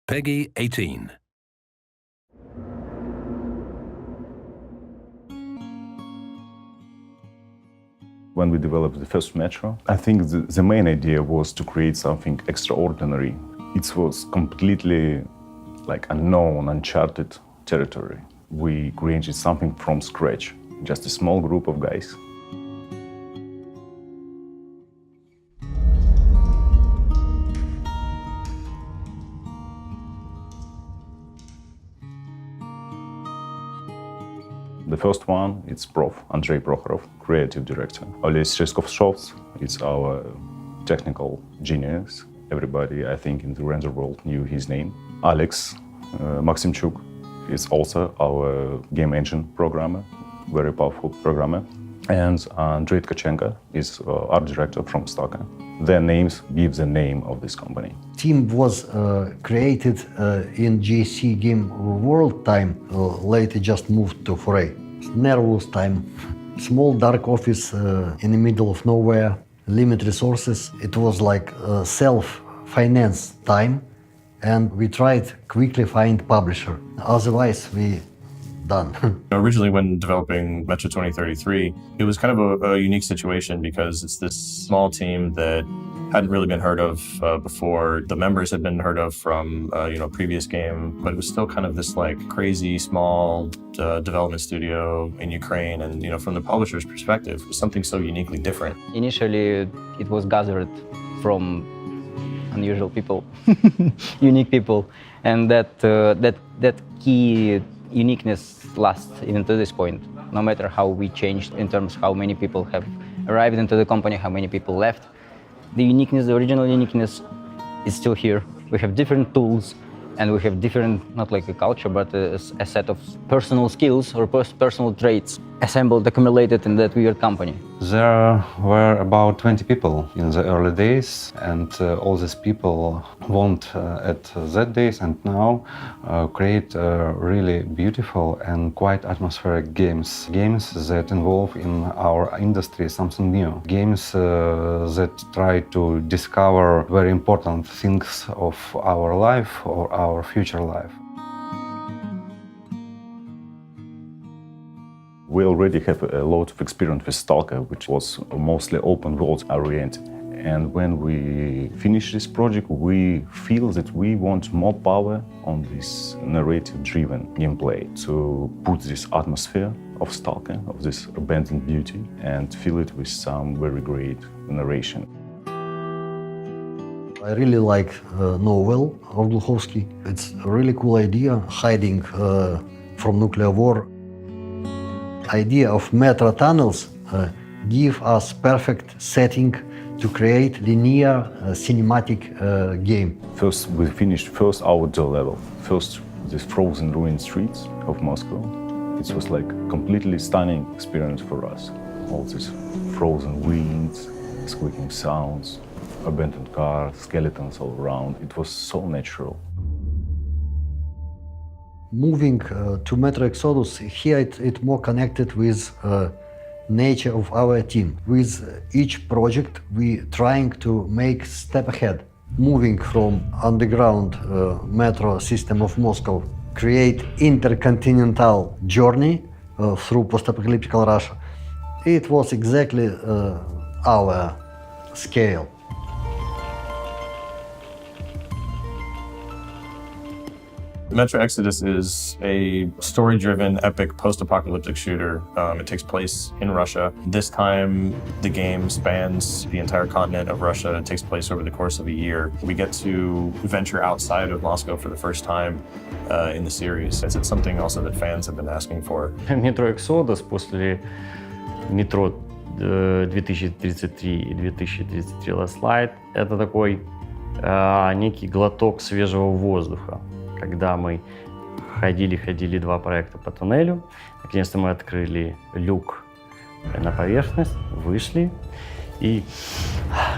PEGI 18. When we developed the first Metro, I think the main idea was to create something extraordinary. It was completely unknown, uncharted territory. We created something from scratch, just a small group of guys. The first one, it's Andrei Prokhorov, creative director. Oles Cheskovshovs, it's our technical genius. Everybody, I think, in the render world knew his name. Alex Maximchuk is also our game engine programmer, very powerful programmer. And Andrei Tkachenko is art director from Stalker. Their names give the name of this company. Team was created in GSC Game World time, later just moved to Foray. Nervous time, small dark office in the middle of nowhere, limited resources. It was like self-finance time, and we tried quickly find publisher. Otherwise, we done. Originally, when developing Metro 2033, it was kind of a unique situation because it's this small team that hadn't really been heard of before. The members had been heard of from previous game, but it was still kind of this crazy small development studio in Ukraine. And from the publisher's perspective, it was something so uniquely different. Initially, it was gathered from unusual people, unique people, and that key uniqueness lasts even to this point. No matter how we changed in terms of how many people have arrived into the company, how many people left, the uniqueness, the original uniqueness is still here. We have different tools and we have different, not like a culture, but a set of personal skills or personal traits assembled, accumulated in that weird company. There were about 20 people in the early days, and all these people went at that days and now create really beautiful and quite atmospheric games. Games that involve in our industry something new. Games that try to discover very important things of our life or our future life. We already have a lot of experience with Stalker, which was mostly open world oriented. And when we finish this project, we feel that we want more power on this narrative-driven gameplay to put this atmosphere of Stalker, of this abandoned beauty, and fill it with some very great narration. I really like novel of Gluchovsky. It's a really cool idea, hiding from nuclear war. Idea of metro tunnels give us perfect setting to create linear cinematic game. First, we finished first outdoor level. First, these frozen ruined streets of Moscow. It was like completely stunning experience for us. All these frozen winds, squeaking sounds, abandoned cars, skeletons all around. It was so natural. Moving to Metro Exodus, here it's more connected with nature of our team. With each project, we trying to make step ahead. Moving from underground metro system of Moscow, create intercontinental journey through post-apocalyptic Russia. It was exactly our scale. Metro Exodus is a story-driven, epic post-apocalyptic shooter. It takes place in Russia. This time, the game spans the entire continent of Russia. It takes place over the course of a year. We get to venture outside of Moscow for the first time in the series. It's something also that fans have been asking for. Metro Exodus после Metro 2033 и 2033 Last Light — это такой некий глоток свежего воздуха. Когда мы ходили два проекта по туннелю, наконец-то мы открыли люк на поверхность, вышли. И,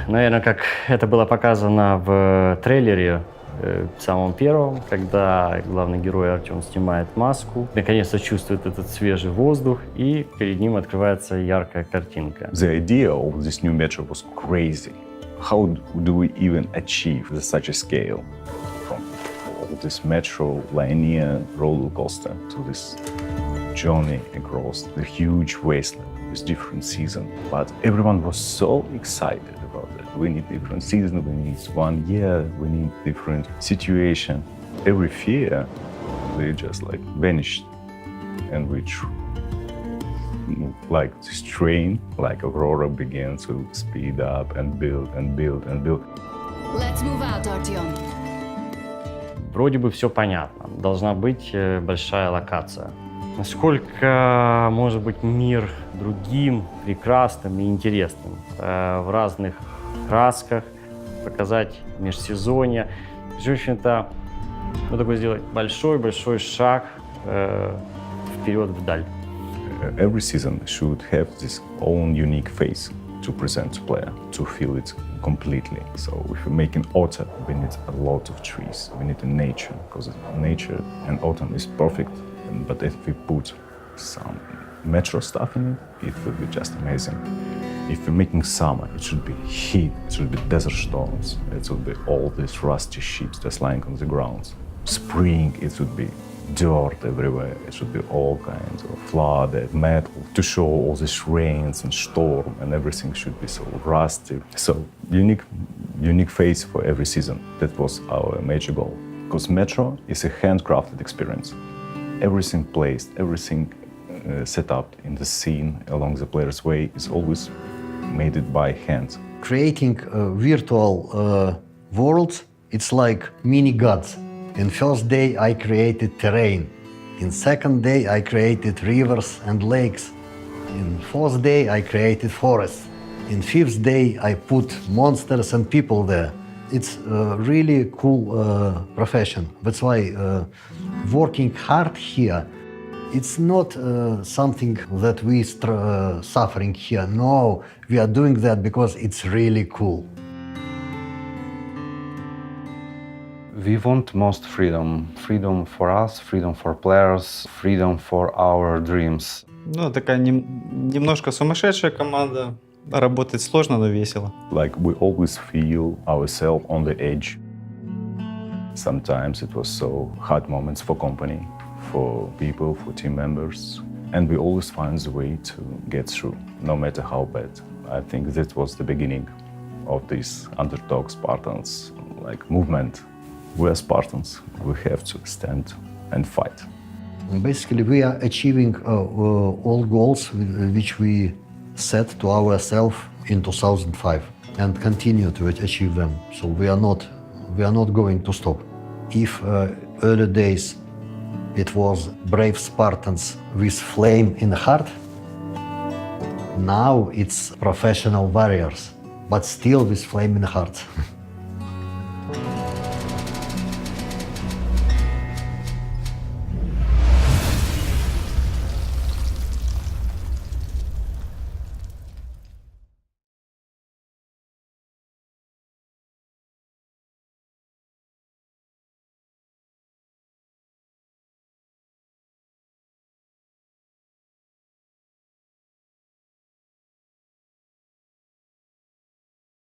наверное, как это было показано в трейлере самом первом, когда главный герой Артем снимает маску, наконец-то чувствует этот свежий воздух, и перед ним открывается яркая картинка. The idea of this new metro was crazy. How do we even achieve such a scale? From all this metro linear roller coaster to this journey across the huge wasteland with different seasons. But everyone was so excited about it. We need different seasons, we need 1 year, we need different situation. Every fear, they just like vanished. And like this train, like Aurora, began to speed up and build and build and build. Let's move out, Artyom. Вроде бы все понятно. Должна быть большая локация. Насколько может быть мир другим, прекрасным и интересным в разных красках, показать межсезонье. В общем-то, вот такой сделать большой-большой шаг вперед вдаль. Every season should have this own unique face to present to player, to feel it completely. So if we make an autumn, we need a lot of trees. We need a nature, because nature and autumn is perfect. But if we put some metro stuff in it, it will be just amazing. If we're making summer, it should be heat, it should be desert storms, it should be all these rusty ships just lying on the ground. Spring, it should be dirt everywhere, it should be all kinds of flooded metal to show all these rains and storm, and everything should be so rusty. So unique face for every season. That was our major goal. Because Metro is a handcrafted experience. Everything placed, everything set up in the scene along the player's way is always made it by hand. Creating virtual worlds, it's like mini gods. In first day I created terrain. In second day I created rivers and lakes. In fourth day I created forests. In fifth day I put monsters and people there. It's a really cool profession. That's why working hard here, it's not something that we suffering here. No, we are doing that because it's really cool. We want most freedom. Freedom for us, freedom for players, freedom for our dreams. Ну, такая немножко сумасшедшая команда. Работать сложно, но весело. Like we always feel ourselves on the edge. Sometimes it was so hard moments for company, for people, for team members. And we always find a way to get through, no matter how bad. I think that was the beginning of this underdog Spartans like movement. We are Spartans, we have to stand and fight. And basically, we are achieving all goals which we set to ourselves in 2005 and continue to achieve them. So we are not going to stop. If early days it was brave Spartans with flame in the heart, now it's professional warriors, but still with flame in the heart.